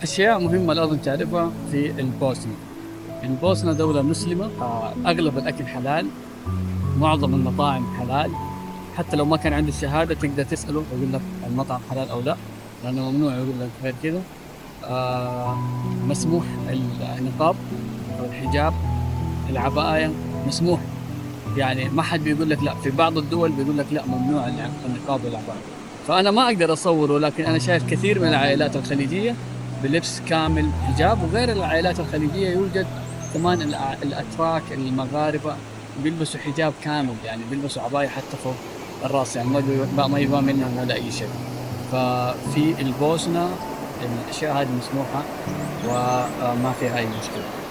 أشياء مهمة لازم تعرفها في البوسنة. البوسنة دولة مسلمة، أغلب الأكل حلال، معظم المطاعم حلال. حتى لو ما كان عندي الشهادة تقدر تسأله ويقول لك المطعم حلال أو لا، لأنه ممنوع يقول لك غير كذا. مسموح النقاب أو الحجاب، العباية مسموح. يعني ما حد بيقول لك لا، في بعض الدول بيقول لك لا ممنوع النقاب والعباية. فأنا ما أقدر أصوره، لكن أنا شايف كثير من العائلات الخليجية بلبس كامل حجاب، وغير العائلات الخليجية يوجد كمان الأتراك المغاربة بيلبسوا حجاب كامل، يعني بيلبسوا عباية حتى فوق الرأس، يعني ما يبان منهم ولا أي شيء. ففي البوسنة الأشياء هذه مسموحة وما فيها أي مشكلة.